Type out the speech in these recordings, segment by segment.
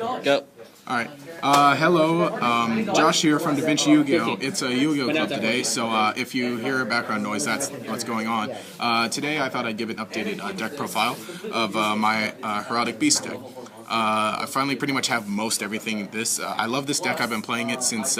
Go. Alright, hello, Josh here from Da Vinci Yu-Gi-Oh! It's a Yu-Gi-Oh! Club today, so if you hear background noise, that's what's going on. Today I thought I'd give an updated deck profile of my Heraldic Beast deck. I finally pretty much have most everything in this. I love this deck. I've been playing it since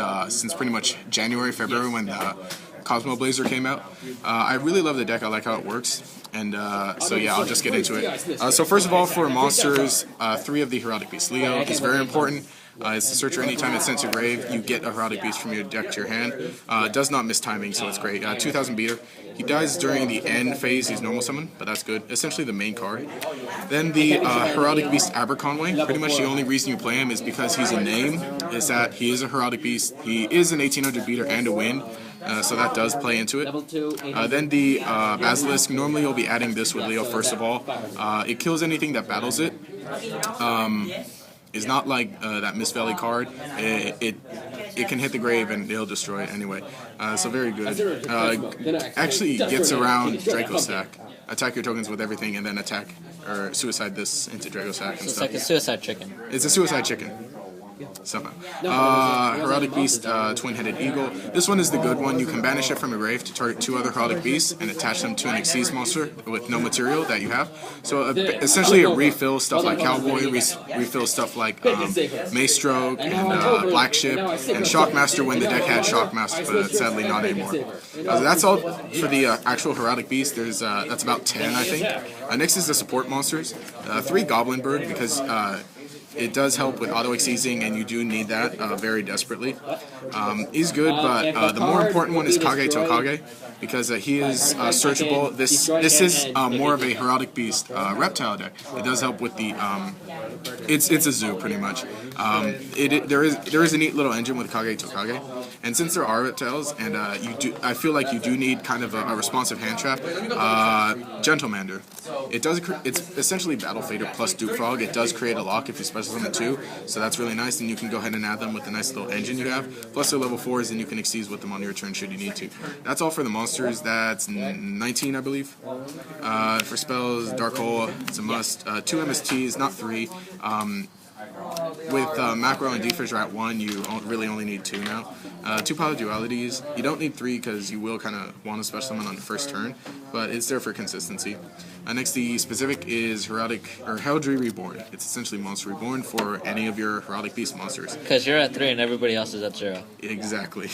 pretty much January, February when the Cosmo Blazer came out. I really love the deck. I like how it works. And so yeah, I'll just get into it. So first of all, for monsters, 3 of the Heraldic Beast. Leo is very important. It's the searcher. Anytime it sends your grave, you get a Heraldic Beast from your deck to your hand. It does not miss timing, so it's great. 2000 beater. He dies during the end phase. He's normal summon, but that's good. Essentially the main card. Then the Heraldic Beast Aberconway. Pretty much the only reason you play him is because he's a name. Is that he is a Heraldic Beast. He is an 1800 beater and a wind. So that does play into it. Then the Basilisk, normally you'll be adding this with Leo first of all. It kills anything that battles it. It's not like that Mist Valley card. It can hit the grave and it'll destroy it anyway. So very good. Actually gets around Draco Sack. Attack your tokens with everything and then attack or suicide this into Draco Sack and It's stuff. like a suicide chicken. It's a suicide chicken. Somehow. Heraldic Beast, Twin-Headed Eagle. This one is the good one. You can banish it from your grave to target 2 other Heraldic Beasts and attach them to an Xyz monster with no material that you have. So essentially it refills stuff like Cowboy, refills stuff like Mace Stroke and Black Ship and Shockmaster when the deck had Shockmaster, but sadly not anymore. So that's all for the actual Heraldic Beast. There's that's about 10, I think. Next is the support monsters. 3 Goblindberg because it does help with auto-exceeding, and you do need that very desperately. He's good, but the more important one is Kage to Kage, because he is searchable. This is more of a Heraldic Beast reptile deck. It does help with the it's a zoo pretty much. There is a neat little engine with Kage to Kage, and since there are reptiles, and I feel like you do need kind of a responsive hand trap. Gentlemander. It's essentially Battle Fader plus Duke Frog. It does create a lock if you special summon 2, so that's really nice, and you can go ahead and add them with the nice little engine you have. Plus they're level 4s, and you can exceed with them on your turn should you need to. That's all for the monsters. That's 19, I believe. For spells, Dark Hole, it's a must. 2 MSTs, not 3. With Macro and Defridge are at 1, you really only need 2 now. 2 Pilot Dualities. You don't need 3 because you will kind of want to special summon on the first turn, but it's there for consistency. Next, the specific is Heraldry Reborn. It's essentially Monster Reborn for any of your Heraldic Beast monsters. Because you're at 3 and everybody else is at 0. Exactly.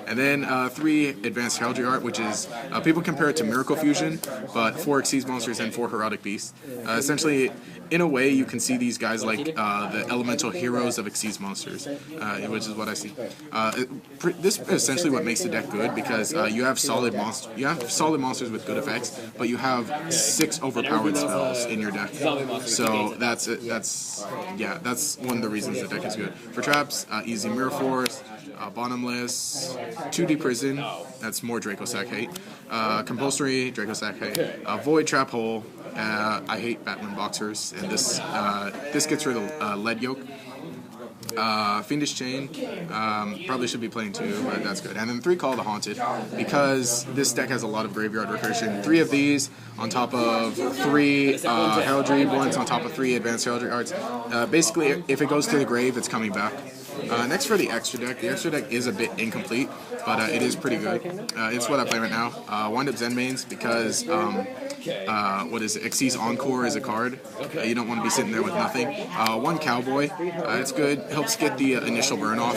And then 3 Advanced Heraldry Art, which is, people compare it to Miracle Fusion, but 4 Xyz monsters and 4 Heraldic Beasts. Essentially, in a way, you can see these guys like the elemental heroes of Xyz monsters, which is what I see. This is essentially what makes the deck good, because you have solid monsters with good effects, but you have 6 overpowered spells in your deck. So that's one of the reasons the deck is good. For traps, easy Mirror Force, Bottomless, 2D Prison, that's more Draco Sack hate, Compulsory, Draco Sack hate, Void Trap Hole, I hate Batman Boxers, and this gets rid of Lead Yoke. Fiendish Chain, probably should be playing 2, but that's good. And then 3 Call the Haunted, because this deck has a lot of graveyard recursion. 3 of these on top of 3 Heraldry ones on top of 3 Advanced Heraldry Arts. Basically, if it goes to the grave, it's coming back. Next for the extra deck. The extra deck is a bit incomplete, but it is pretty good. It's what I play right now. Wind Up Zenmanes, because what is it? Xyz Encore is a card. You don't want to be sitting there with nothing. 1 Cowboy. It's good. Helps get the initial burn off.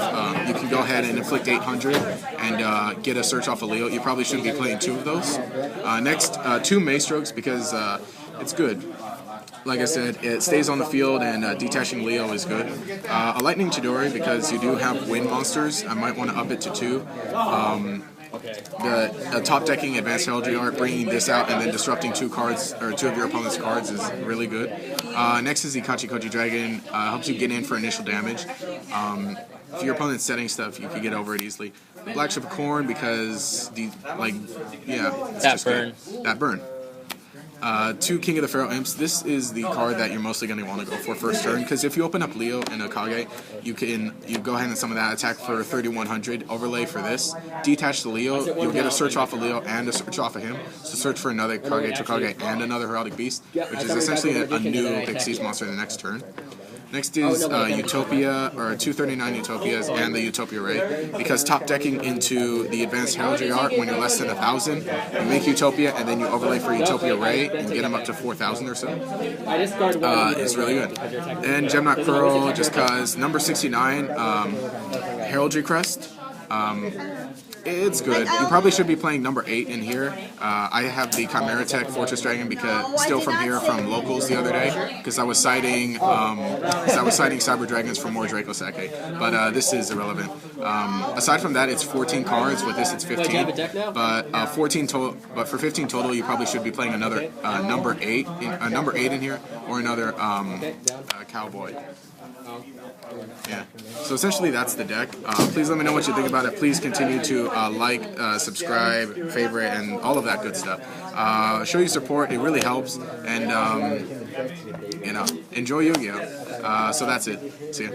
You can go ahead and inflict 800 and get a search off of Leo. You probably shouldn't be playing 2 of those. Next, 2 Mace Strokes, because it's good. Like I said, it stays on the field, and detaching Leo is good. A Lightning Chidori, because you do have wind monsters. I might want to up it to 2. The top decking Advanced Heraldry Art, bringing this out and then disrupting 2 cards, or 2 of your opponent's cards, is really good. Next is the Kachikochi Dragon. Helps you get in for initial damage. If your opponent's setting stuff, you can get over it easily. Black Ship of Corn, because that burn. 2 King of the Pharaoh Imps. This is the card that you're mostly going to want to go for first turn, because if you open up Leo and Akage, you go ahead and summon that attack for 3100, overlay for this, detach the Leo, you'll get a search off of Leo and a search off of him, so search for another Kage Chokage and another Heraldic Beast, which is essentially a new Xyz monster in the next turn. Next is Utopia, or 239 Utopias, and the Utopia Ray. Because top decking into the Advanced Heraldry Art when you're less than 1,000, you make Utopia, and then you overlay for Utopia Ray and get them up to 4,000 or so. It's really good. And Gemknot Pearl, just because number 69, Heraldry Crest. It's good. You probably should be playing number 8 in here. I have the Chimera Tech Fortress Dragon because still from here from locals the other day because I was citing Cyber Dragons for more Draco Sake. But this is irrelevant. Aside from that, it's 14 cards. With this, it's 15. But 14 total. But for 15 total, you probably should be playing another number 8 in here or another Cowboy. Yeah, so essentially that's the deck. Please let me know what you think about it. Please continue to like, subscribe, favorite, and all of that good stuff. Show your support, it really helps, and enjoy Yu-Gi-Oh! So that's it. See ya.